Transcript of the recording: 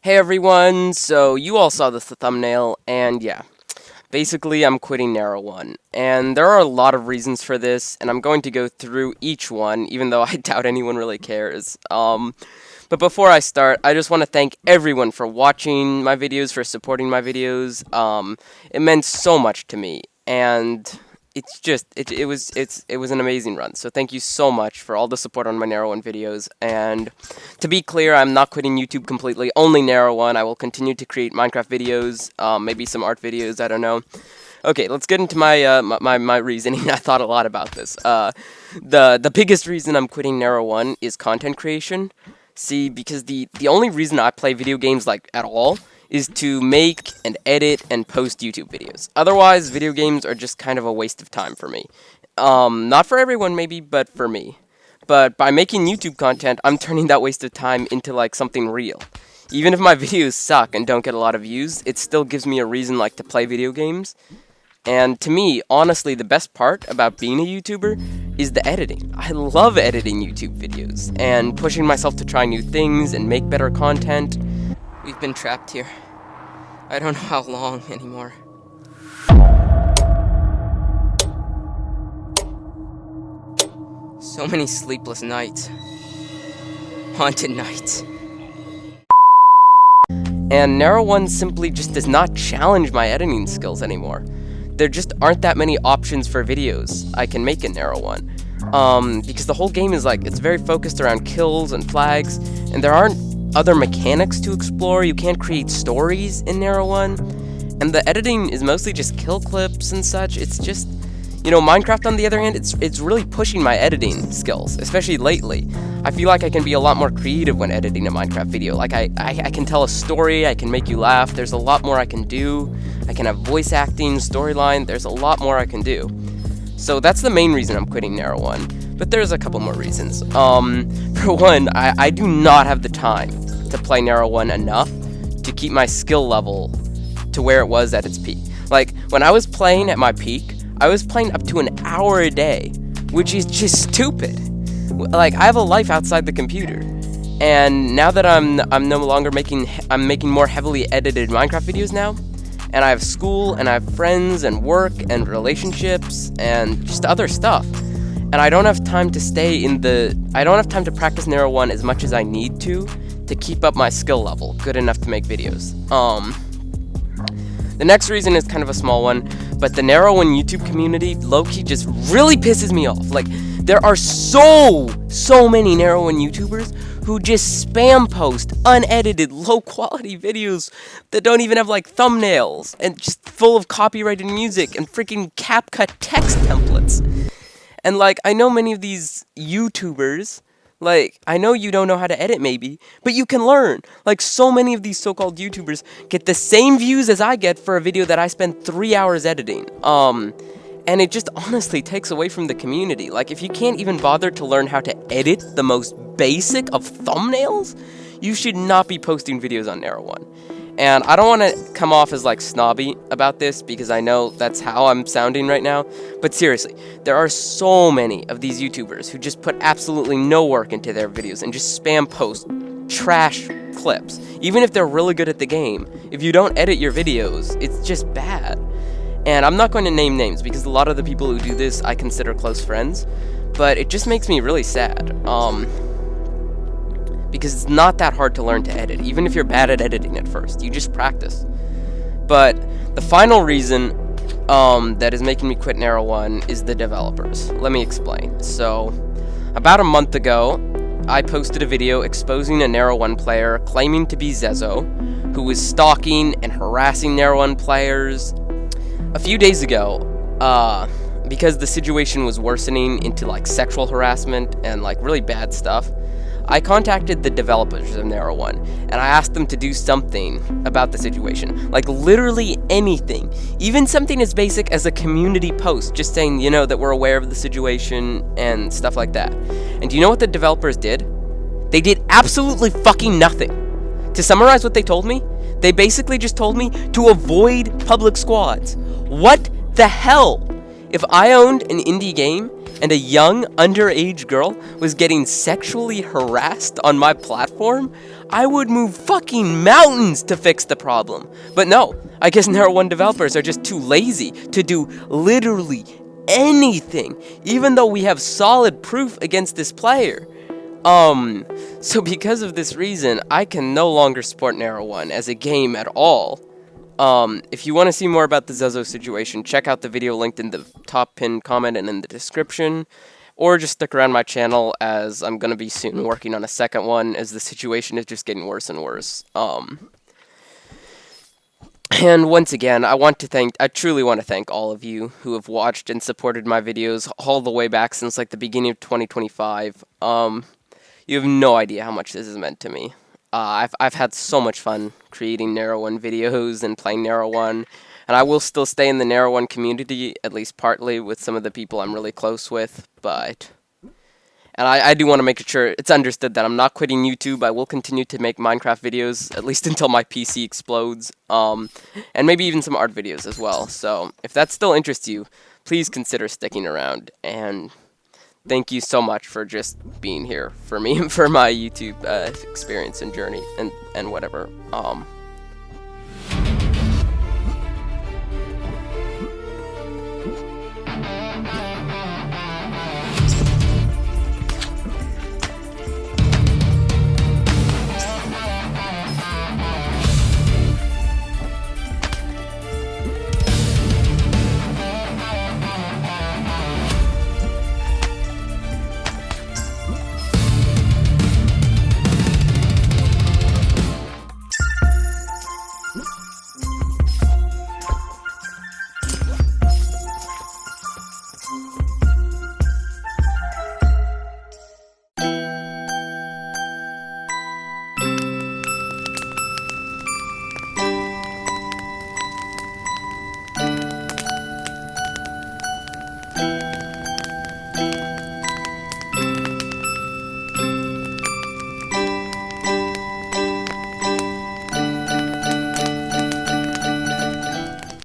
Hey everyone, so you all saw this thumbnail, and yeah, basically I'm quitting Narrow 1, and there are a lot of reasons for this, and I'm going to go through each one, even though I doubt anyone really cares. But before I start, I just want to thank everyone for watching my videos, for supporting my videos. It meant so much to me, and it was an amazing run. So thank you so much for all the support on my Narrow 1 videos. And to be clear, I'm not quitting YouTube completely. Only Narrow 1. I will continue to create Minecraft videos, maybe some art videos. I don't know. Okay, let's get into my reasoning. I thought a lot about this. The biggest reason I'm quitting Narrow 1 is content creation. See, because the only reason I play video games like at all is to make and edit and post YouTube videos. Otherwise, video games are just kind of a waste of time for me. Not for everyone maybe, but for me. But by making YouTube content, I'm turning that waste of time into like something real. Even if my videos suck and don't get a lot of views, it still gives me a reason like to play video games. And to me, honestly, the best part about being a YouTuber is the editing. I love editing YouTube videos and pushing myself to try new things and make better content. We've been trapped here. I don't know how long anymore. So many sleepless nights. Haunted nights. And Narrow 1 simply just does not challenge my editing skills anymore. There just aren't that many options for videos I can make in Narrow 1. Because the whole game is like, it's very focused around kills and flags, and there aren't other mechanics to explore. You can't create stories in Narrow 1, and the editing is mostly just kill clips and such. It's just, Minecraft on the other hand, it's really pushing my editing skills, especially lately. I feel like I can be a lot more creative when editing a Minecraft video. Like, I can tell a story, I can make you laugh, there's a lot more I can do. I can have voice acting, storyline, there's a lot more I can do. So that's the main reason I'm quitting Narrow 1, but there's a couple more reasons. For one, I do not have the time to play Narrow 1 enough to keep my skill level to where it was at its peak. Like, when I was playing at my peak, I was playing up to an hour a day, which is just stupid. Like, I have a life outside the computer, and now that I'm no longer making more heavily edited Minecraft videos now, and I have school, and I have friends, and work, and relationships, and just other stuff, and I don't have time to practice Narrow 1 as much as I need to keep up my skill level good enough to make videos. The next reason is kind of a small one, but the Narrow 1 YouTube community low-key just really pisses me off. Like, there are so many Narrow 1 YouTubers who just spam post unedited, low-quality videos that don't even have, like, thumbnails, and just full of copyrighted music and freaking CapCut text templates. And, like, I know many of these YouTubers, like, I know you don't know how to edit maybe, but you can learn. Like, so many of these so-called YouTubers get the same views as I get for a video that I spent 3 hours editing. And it just honestly takes away from the community. Like, if you can't even bother to learn how to edit the most basic of thumbnails, you should not be posting videos on Narrow 1. And I don't want to come off as, like, snobby about this, because I know that's how I'm sounding right now. But seriously, there are so many of these YouTubers who just put absolutely no work into their videos and just spam post trash clips. Even if they're really good at the game, if you don't edit your videos, it's just bad. And I'm not going to name names, because a lot of the people who do this I consider close friends. But it just makes me really sad. Because it's not that hard to learn to edit, even if you're bad at editing at first. You just practice. But the final reason that is making me quit Narrow 1 is the developers. Let me explain. So, about a month ago, I posted a video exposing a Narrow 1 player claiming to be Zezo, who was stalking and harassing Narrow 1 players. A few days ago, because the situation was worsening into like sexual harassment and like really bad stuff, I contacted the developers of Narrow 1, and I asked them to do something about the situation. Like, literally anything. Even something as basic as a community post, just saying, that we're aware of the situation and stuff like that. And do you know what the developers did? They did absolutely fucking nothing. To summarize what they told me, they basically just told me to avoid public squads. What the hell? If I owned an indie game and a young, underage girl was getting sexually harassed on my platform, I would move fucking mountains to fix the problem. But no, I guess Narrow 1 developers are just too lazy to do literally anything, even though we have solid proof against this player. So because of this reason, I can no longer support Narrow 1 as a game at all. If you want to see more about the Zezo situation, check out the video linked in the top pinned comment and in the description. Or just stick around my channel, as I'm going to be soon working on a second one, as the situation is just getting worse and worse. And once again, I truly want to thank all of you who have watched and supported my videos all the way back since like the beginning of 2025. You have no idea how much this has meant to me. I've had so much fun creating Narrow 1 videos and playing Narrow 1. And I will still stay in the Narrow 1 community, at least partly, with some of the people I'm really close with, but... And I do want to make sure it's understood that I'm not quitting YouTube. I will continue to make Minecraft videos, at least until my PC explodes, and maybe even some art videos as well. So, if that still interests you, please consider sticking around, and thank you so much for just being here for me and for my YouTube experience and journey and whatever.